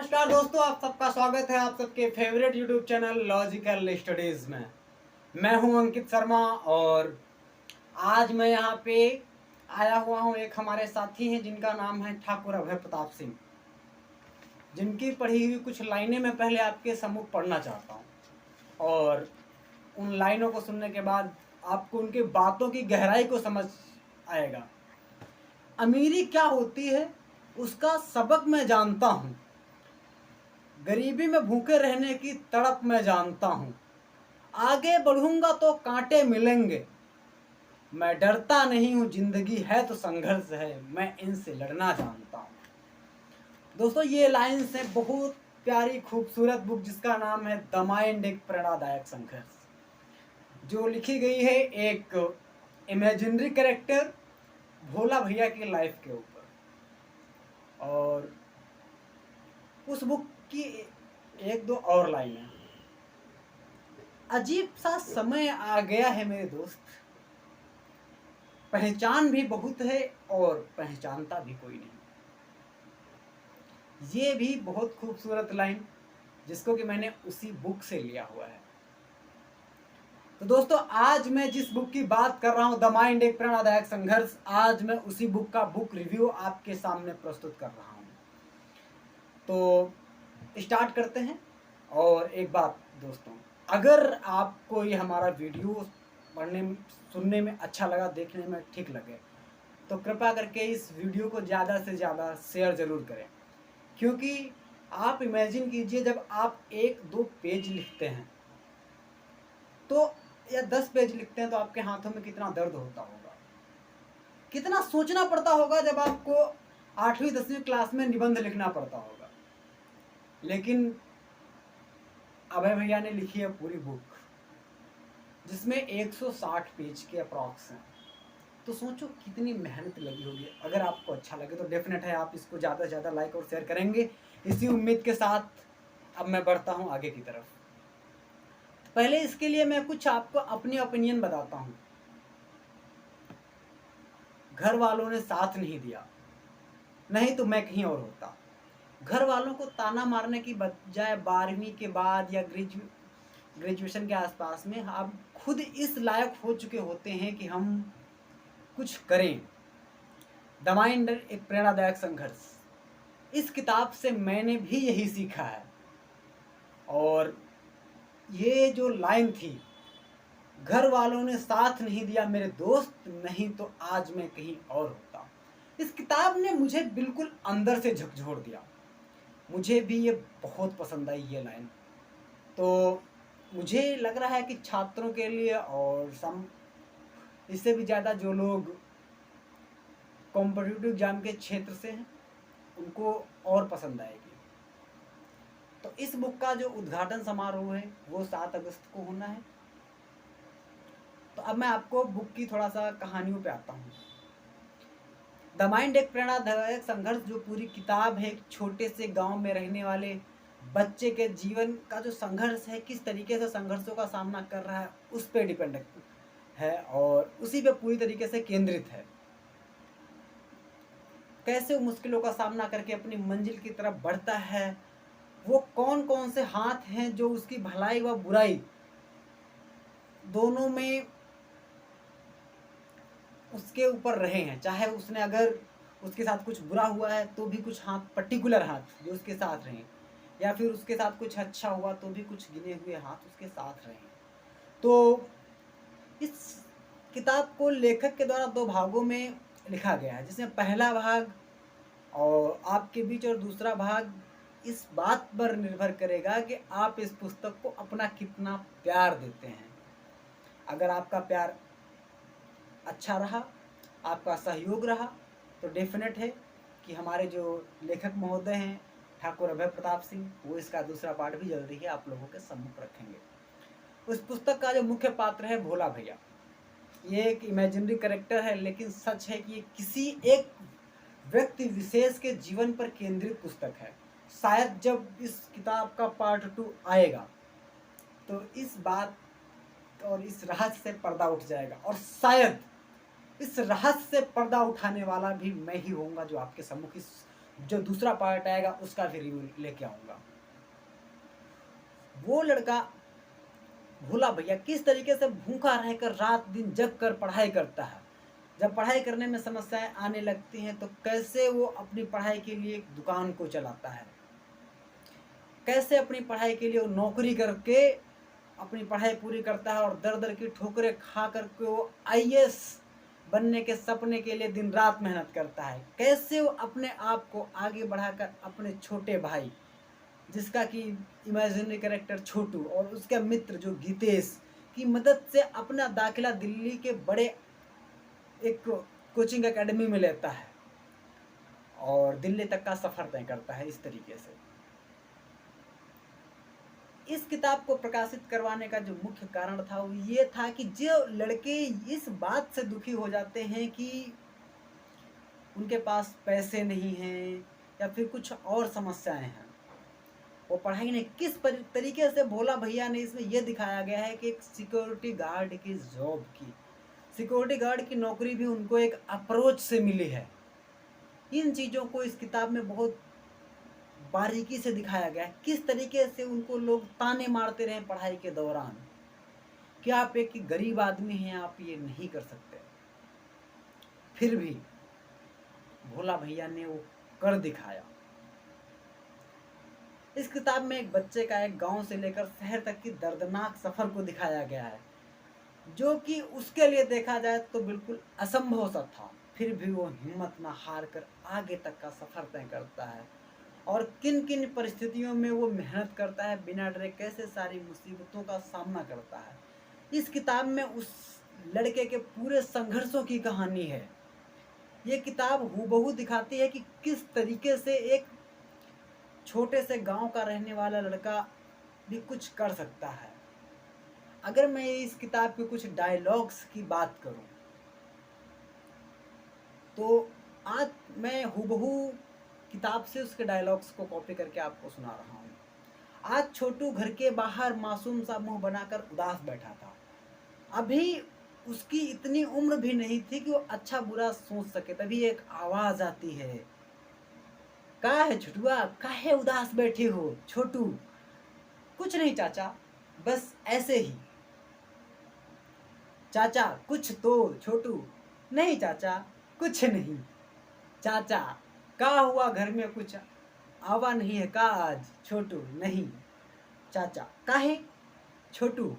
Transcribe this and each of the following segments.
नमस्कार दोस्तों, आप सबका स्वागत है आप सबके favourite YouTube channel logical studies में। मैं हूं अंकित शर्मा और आज मैं यहाँ पे आया हुआ हूं। एक हमारे साथी हैं जिनका नाम है ठाकुर अभय प्रताप सिंह, जिनकी पढ़ी हुई कुछ लाइनें मैं पहले आपके सम्मुख पढ़ना चाहता हूँ और उन लाइनों को सुनने के बाद आपको उनकी बातों की गहराई को समझ आएगा। अमीरी क्या होती है उसका सबक मैं जानता हूँ, गरीबी में भूखे रहने की तड़प मैं जानता हूँ। आगे बढ़ूंगा तो कांटे मिलेंगे, मैं डरता नहीं हूँ, जिंदगी है तो संघर्ष है, मैं इनसे लड़ना जानता हूँ। दोस्तों, ये लाइन्स है बहुत प्यारी खूबसूरत बुक जिसका नाम है द माइंड एक प्रेरणादायक संघर्ष, जो लिखी गई है एक इमेजिनरी कैरेक्टर भोला भैया की लाइफ के ऊपर। और उस बुक की एक दो और लाइन है। अजीब सा समय आ गया है मेरे दोस्त, पहचान भी बहुत है और पहचानता भी कोई नहीं। ये भी बहुत खूबसूरत लाइन जिसको कि मैंने उसी बुक से लिया हुआ है। तो दोस्तों, आज मैं जिस बुक की बात कर रहा हूं द माइंड एक प्रेरणादायक संघर्ष, आज मैं उसी बुक का बुक रिव्यू आपके सामने प्रस्तुत कर रहा हूं। तो स्टार्ट करते हैं। और एक बात दोस्तों, अगर आपको ये हमारा वीडियो पढ़ने सुनने में अच्छा लगा, देखने में ठीक लगे, तो कृपया करके इस वीडियो को ज़्यादा से ज़्यादा शेयर ज़रूर करें। क्योंकि आप इमेजिन कीजिए, जब आप एक दो पेज लिखते हैं तो या 10 पेज लिखते हैं तो आपके हाथों में कितना दर्द होता होगा, कितना सोचना पड़ता होगा जब आपको 8वीं 10वीं क्लास में निबंध लिखना पड़ता होगा। लेकिन अभय भैया ने लिखी है पूरी बुक जिसमें 160 पेज के अप्रॉक्स हैं। तो सोचो कितनी मेहनत लगी होगी। अगर आपको अच्छा लगे तो डेफिनेट है आप इसको ज़्यादा से ज़्यादा लाइक और शेयर करेंगे। इसी उम्मीद के साथ अब मैं बढ़ता हूँ आगे की तरफ। पहले इसके लिए मैं कुछ आपको अपनी ओपिनियन बताता हूँ। घर वालों ने साथ नहीं दिया, नहीं तो मैं कहीं और होता। घर वालों को ताना मारने की बजाय 12वीं के बाद या ग्रेजुएशन के आसपास में आप खुद इस लायक हो चुके होते हैं कि हम कुछ करें। द माइंड एक प्रेरणादायक संघर्ष, इस किताब से मैंने भी यही सीखा है। और ये जो लाइन थी, घर वालों ने साथ नहीं दिया मेरे दोस्त, नहीं तो आज मैं कहीं और होता, इस किताब ने मुझे बिल्कुल अंदर से झकझोर दिया। मुझे भी ये बहुत पसंद आई ये लाइन। तो मुझे लग रहा है कि छात्रों के लिए और इससे भी ज़्यादा जो लोग कॉम्पिटिटिव एग्जाम के क्षेत्र से हैं उनको और पसंद आएगी। तो इस बुक का जो उद्घाटन समारोह है वो 7 अगस्त को होना है। तो अब मैं आपको बुक की थोड़ा सा कहानियों पे आता हूँ। द माइंड एक प्रेरणादायक संघर्ष जो पूरी किताब है, एक छोटे से गांव में रहने वाले बच्चे के जीवन का जो संघर्ष है, किस तरीके से संघर्षों का सामना कर रहा है, उस पर डिपेंड है और उसी पे पूरी तरीके से केंद्रित है। कैसे मुश्किलों का सामना करके अपनी मंजिल की तरफ बढ़ता है, वो कौन कौन से हाथ हैं जो उसकी भलाई व बुराई दोनों में उसके ऊपर रहे हैं। चाहे उसने अगर उसके साथ कुछ बुरा हुआ है तो भी कुछ हाथ, पर्टिकुलर हाथ जो उसके साथ रहे, या फिर उसके साथ कुछ अच्छा हुआ तो भी कुछ गिने हुए हाथ उसके साथ रहे। तो इस किताब को लेखक के द्वारा 2 भागों में लिखा गया है, जिसमें पहला भाग और आपके बीच और दूसरा भाग इस बात पर निर्भर करेगा कि आप इस पुस्तक को अपना कितना प्यार देते हैं। अगर आपका प्यार अच्छा रहा, आपका सहयोग रहा, तो डेफिनेट है कि हमारे जो लेखक महोदय हैं ठाकुर अभय प्रताप सिंह, वो इसका दूसरा पार्ट भी जल्दी ही आप लोगों के सम्मुख रखेंगे। उस पुस्तक का जो मुख्य पात्र है भोला भैया, ये एक इमेजिनरी कैरेक्टर है, लेकिन सच है कि ये किसी एक व्यक्ति विशेष के जीवन पर केंद्रित पुस्तक है। शायद जब इस किताब का पार्ट 2 आएगा तो इस बात और इस रहस्य से पर्दा उठ जाएगा, और शायद इस रहस्य से पर्दा उठाने वाला भी मैं ही होऊंगा जो आपके सम्मुख इस जो दूसरा पार्ट आएगा उसका भी रिव्यू लेके आऊँगा। वो लड़का भोला भैया किस तरीके से भूखा रहकर रात दिन जग कर पढ़ाई करता है। जब पढ़ाई करने में समस्याएं आने लगती हैं तो कैसे वो अपनी पढ़ाई के लिए एक दुकान को चलाता है, कैसे अपनी पढ़ाई के लिए वो नौकरी करके अपनी पढ़ाई पूरी करता है और दर दर की ठोकरें खा करके वो आईएएस बनने के सपने के लिए दिन रात मेहनत करता है। कैसे वो अपने आप को आगे बढ़ाकर अपने छोटे भाई, जिसका कि इमेजिनरी कैरेक्टर छोटू और उसका मित्र जो गीतेश की मदद से अपना दाखिला दिल्ली के बड़े एक कोचिंग एकेडमी में लेता है और दिल्ली तक का सफ़र तय करता है। इस तरीके से इस किताब को प्रकाशित करवाने का जो मुख्य कारण था वो ये था कि जो लड़के इस बात से दुखी हो जाते हैं कि उनके पास पैसे नहीं हैं या फिर कुछ और समस्याएं हैं, वो पढ़ाई ने किस तरीके से भोला भैया ने इसमें यह दिखाया गया है कि एक सिक्योरिटी गार्ड की जॉब की, सिक्योरिटी गार्ड की नौकरी भी उनको एक अप्रोच से मिली है। इन चीज़ों को इस किताब में बहुत बारीकी से दिखाया गया है, किस तरीके से उनको लोग ताने मारते रहे पढ़ाई के दौरान कि आप एक गरीब आदमी हैं, आप ये नहीं कर सकते, फिर भी भोला भैया ने वो कर दिखाया। इस किताब में एक बच्चे का एक गांव से लेकर शहर तक की दर्दनाक सफ़र को दिखाया गया है, जो कि उसके लिए देखा जाए तो बिल्कुल असंभव सा था, फिर भी वो हिम्मत ना हार कर आगे तक का सफ़र तय करता है और किन किन परिस्थितियों में वो मेहनत करता है, बिना डरे कैसे सारी मुसीबतों का सामना करता है। इस किताब में उस लड़के के पूरे संघर्षों की कहानी है। ये किताब हूबहू दिखाती है कि किस तरीके से एक छोटे से गांव का रहने वाला लड़का भी कुछ कर सकता है। अगर मैं इस किताब के कुछ डायलॉग्स की बात करूं तो आज मैं हूबहू किताब से उसके डायलॉग्स को कॉपी करके आपको सुना रहा हूं। आज छोटू घर के बाहर मासूम सा मुंह बनाकर उदास बैठा था। अभी उसकी इतनी उम्र भी नहीं थी कि वो अच्छा बुरा सोच सके। तभी एक आवाज आती है, का है छोटुआ, काहे उदास बैठे हो? छोटू, कुछ नहीं चाचा, बस ऐसे ही। चाचा कुछ तो? छोटू, नहीं चाचा कुछ नहीं। चाचा, का हुआ, घर में कुछ आवा नहीं है का आज? छोटू, नहीं। चाचा, काहे? छोटू,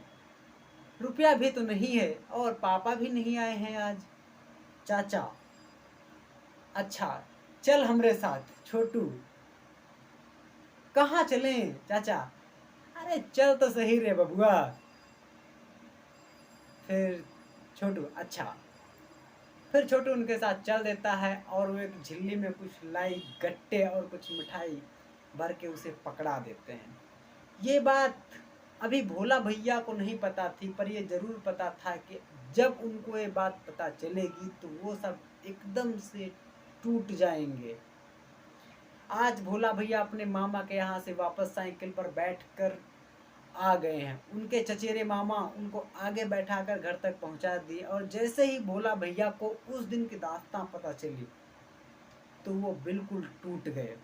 रुपया भी तो नहीं है और पापा भी नहीं आए हैं आज। चाचा, अच्छा चल हमरे साथ। छोटू, कहाँ चलें? चाचा, अरे चल तो सही रे बबुआ। फिर छोटू, अच्छा। फिर छोटू उनके साथ चल देता है और वो एक झिल्ली में कुछ लाई गट्टे और कुछ मिठाई भर के उसे पकड़ा देते हैं। ये बात अभी भोला भैया को नहीं पता थी, पर ये जरूर पता था कि जब उनको ये बात पता चलेगी तो वो सब एकदम से टूट जाएंगे। आज भोला भैया अपने मामा के यहाँ से वापस साइकिल पर बैठकर आ गए हैं। उनके चचेरे मामा उनको आगे बैठाकर घर तक पहुंचा दिए और जैसे ही भोला भैया को उस दिन की दास्तां पता चली तो वो बिल्कुल टूट गए।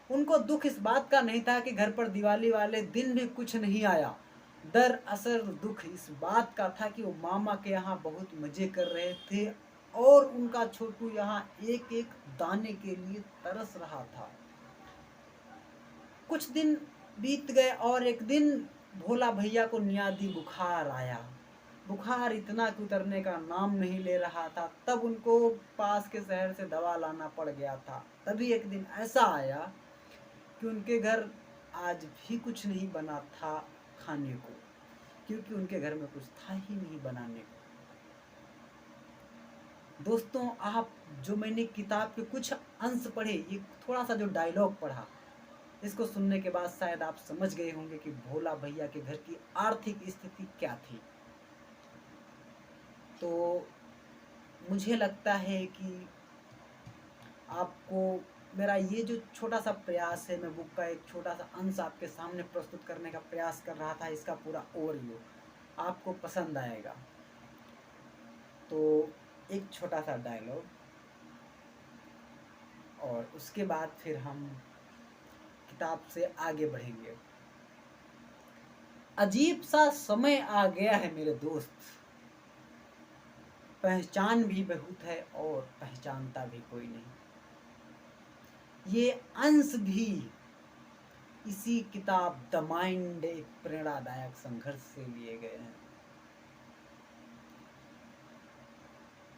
उनको दुख इस बात का नहीं था कि घर पर दिवाली वाले दिन भी कुछ नहीं आया। दरअसल दुख इस बात का था कि वो मामा के यहाँ बहुत मजे कर रहे थे और उनका छोटू यहाँ एक एक दाने के लिए तरस रहा था। कुछ दिन बीत गए और एक दिन भोला भैया को नियादी बुखार आया। बुखार इतना कि उतरने का नाम नहीं ले रहा था। तब उनको पास के शहर से दवा लाना पड़ गया था। तभी एक दिन ऐसा आया कि उनके घर आज भी कुछ नहीं बना था खाने को, क्योंकि उनके घर में कुछ था ही नहीं बनाने को। दोस्तों, आप जो मैंने किताब के कुछ अंश पढ़े, ये थोड़ा सा जो डायलॉग पढ़ा, इसको सुनने के बाद शायद आप समझ गए होंगे कि भोला भैया के घर की आर्थिक स्थिति क्या थी। तो मुझे लगता है कि आपको मेरा ये जो छोटा सा प्रयास है, मैं बुक का एक छोटा सा अंश आपके सामने प्रस्तुत करने का प्रयास कर रहा था, इसका पूरा ओवरव्यू आपको पसंद आएगा। तो एक छोटा सा डायलॉग, और उसके बाद फिर हम किताब से आगे बढ़ेंगे। अजीब सा समय आ गया है मेरे दोस्त, पहचान भी बहुत है और पहचानता भी कोई नहीं। ये अंश भी इसी किताब द माइंड एक प्रेरणादायक संघर्ष से लिए गए हैं।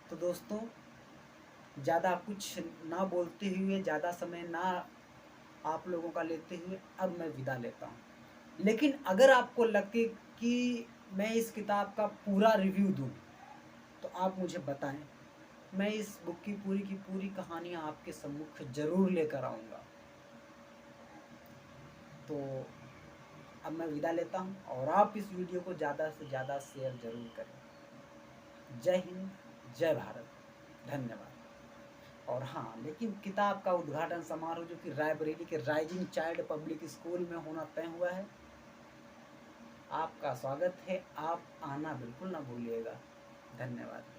तो दोस्तों, ज़्यादा कुछ ना बोलते हुए, ज़्यादा समय ना आप लोगों का लेते हुए अब मैं विदा लेता हूँ। लेकिन अगर आपको लगे कि मैं इस किताब का पूरा रिव्यू दूँ तो आप मुझे बताएं। मैं इस बुक की पूरी कहानियाँ आपके सम्मुख ज़रूर लेकर आऊँगा। तो अब मैं विदा लेता हूँ और आप इस वीडियो को ज़्यादा से ज़्यादा शेयर ज़रूर करें। जय हिंद, जय भारत, धन्यवाद। और हाँ, लेकिन किताब का उद्घाटन समारोह जो कि रायबरेली के राइजिंग चाइल्ड पब्लिक स्कूल में होना तय हुआ है, आपका स्वागत है। आप आना बिल्कुल ना भूलिएगा। धन्यवाद।